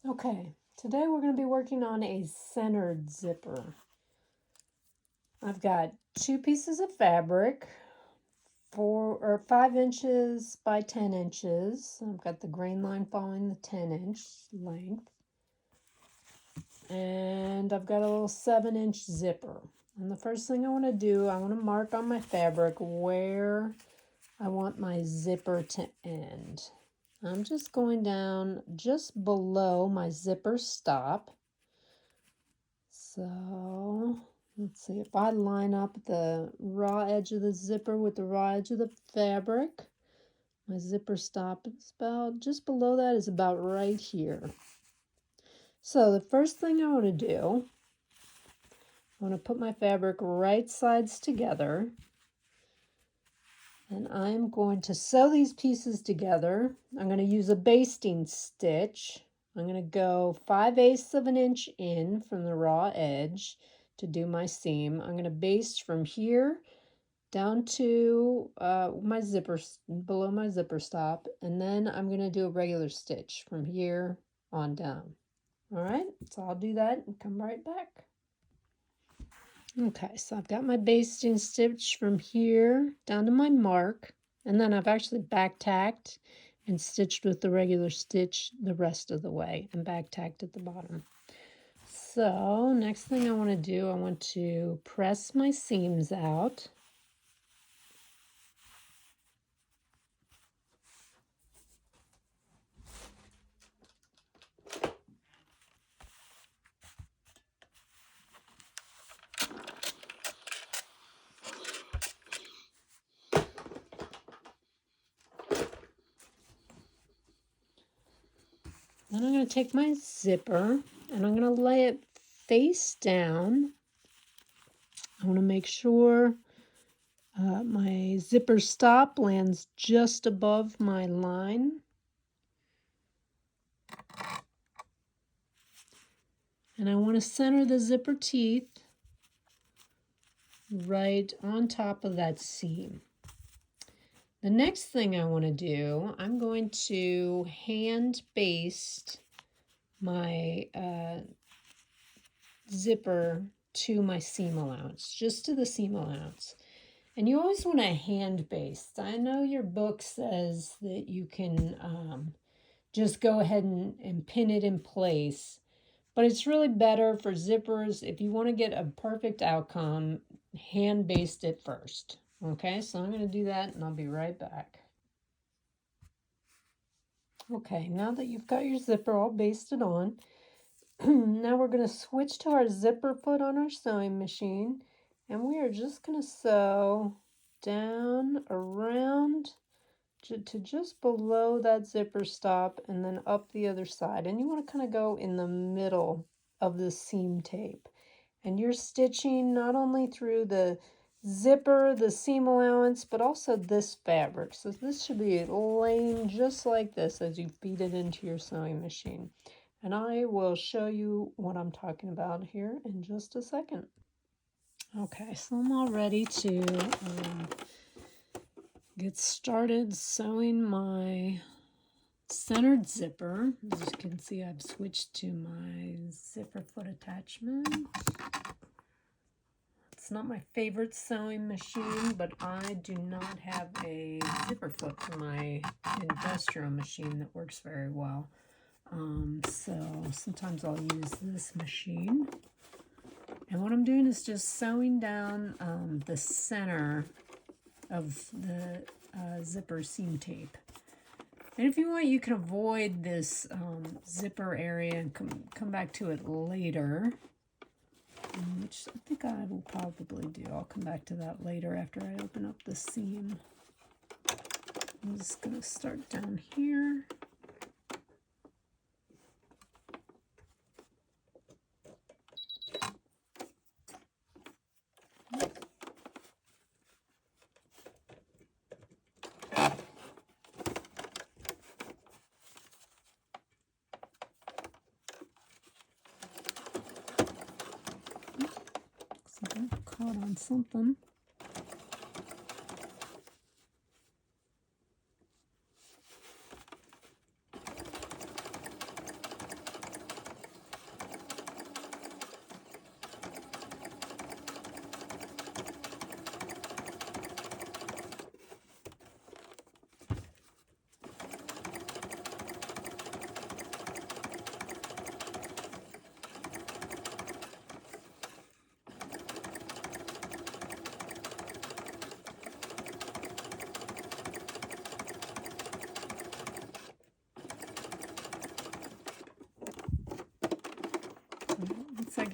Okay, today we're going to be working on a centered zipper. I've got 2 pieces of fabric, 5 inches by 10 inches. I've got the grain line following the 10-inch length. And I've got a little 7-inch zipper. And the first thing I want to do, I want to mark on my fabric where I want my zipper to end. I'm just going down just below my zipper stop. So let's see, if I line up the raw edge of the zipper with the raw edge of the fabric, my zipper stop is about just below that, is about right here. So the first thing I want to do, I want to put my fabric right sides together, and I'm going to sew these pieces together. I'm going to use a basting stitch. I'm going to go 5/8 of an inch in from the raw edge to do my seam. I'm going to baste from here down to my zipper, below my zipper stop, and then I'm going to do a regular stitch from here on down. All right, so I'll do that and come right back. Okay, so I've got my basting stitch from here down to my mark, and then I've actually back tacked and stitched with the regular stitch the rest of the way and back tacked at the bottom. So next thing I want to do, I want to press my seams out. Then I'm going to take my zipper and I'm going to lay it face down. I want to make sure my zipper stop lands just above my line. And I want to center the zipper teeth right on top of that seam. The next thing I want to do, I'm going to hand baste my zipper to my seam allowance, just to the seam allowance. And you always want to hand baste. I know your book says that you can just go ahead and pin it in place, but it's really better for zippers. If you want to get a perfect outcome, hand baste it first. Okay, so I'm going to do that and I'll be right back. Okay, now that you've got your zipper all basted on, now we're going to switch to our zipper foot on our sewing machine, and we are just going to sew down around to just below that zipper stop and then up the other side. And you want to kind of go in the middle of the seam tape. And you're stitching not only through the zipper, the seam allowance, but also this fabric. So this should be laying just like this as you feed it into your sewing machine. And I will show you what I'm talking about here in just a second. Okay, so I'm all ready to get started sewing my centered zipper. As you can see, I've switched to my zipper foot attachment. It's not my favorite sewing machine, but I do not have a zipper foot for my industrial machine that works very well. So sometimes I'll use this machine. And what I'm doing is just sewing down the center of the zipper seam tape. And if you want, you can avoid this zipper area and come back to it later, which I think I will probably do. I'll come back to that later after I open up the seam. I'm just going to start down here. Caught on something.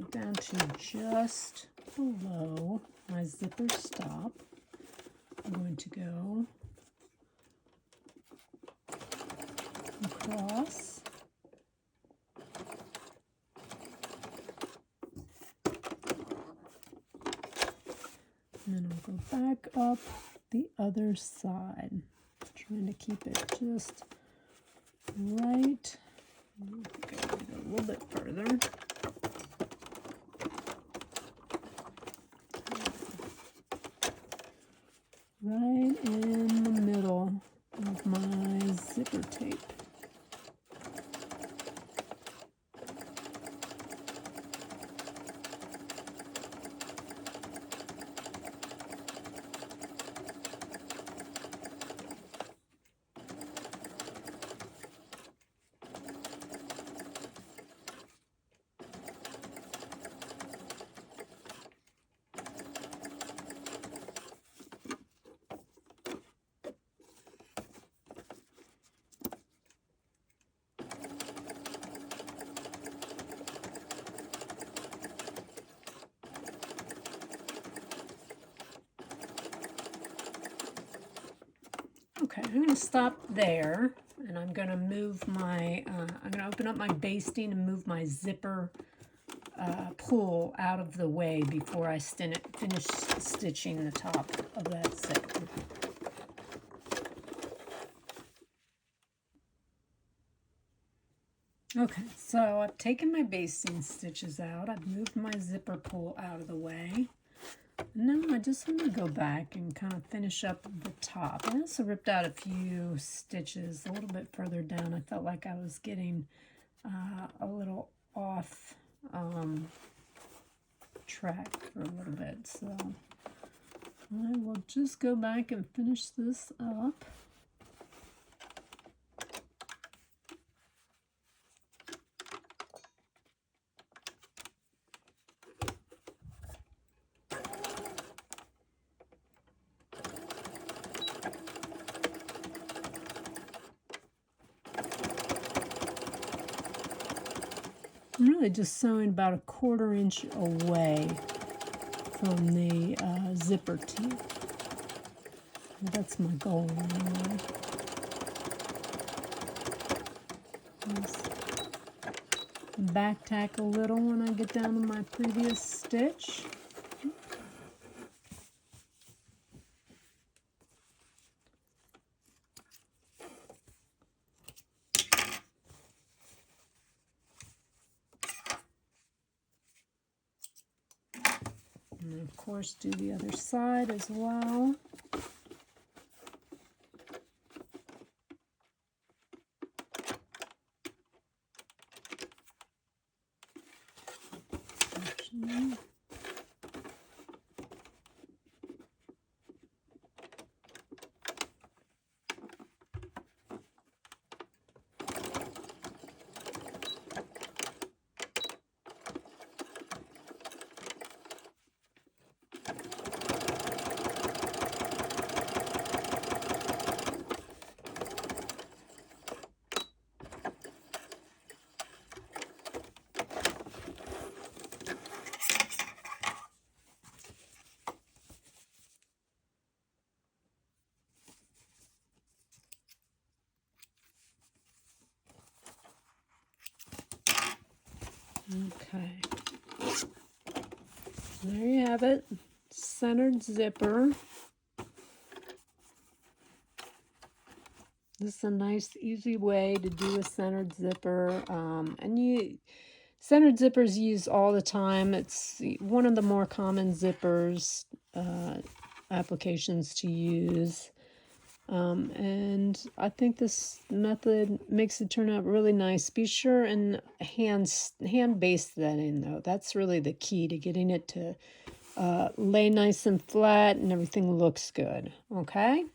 get down to just below my zipper stop. I'm going to go across. And then I'll go back up the other side. Trying to keep it just right. I think I need a little bit further. Right in the middle of my zipper tape. Okay, I'm going to stop there, and I'm going to move my, I'm going to open up my basting and move my zipper pull out of the way before I finish stitching the top of that zipper. Okay, so I've taken my basting stitches out. I've moved my zipper pull out of the way. Now I just want to go back and kind of finish up the top. I also ripped out a few stitches a little bit further down. I felt like I was getting a little off track for a little bit. So I will just go back and finish this up. I'm really just sewing about 1/4 inch away from the zipper teeth. That's my goal anyway. Just back tack a little when I get down to my previous stitch. And of course do the other side as well. Okay, there you have it, centered zipper. This is a nice, easy way to do a centered zipper, and centered zippers used all the time. It's one of the more common zippers applications to use. And I think this method makes it turn out really nice. Be sure and hand baste that in, though. That's really the key to getting it to lay nice and flat and everything looks good. Okay?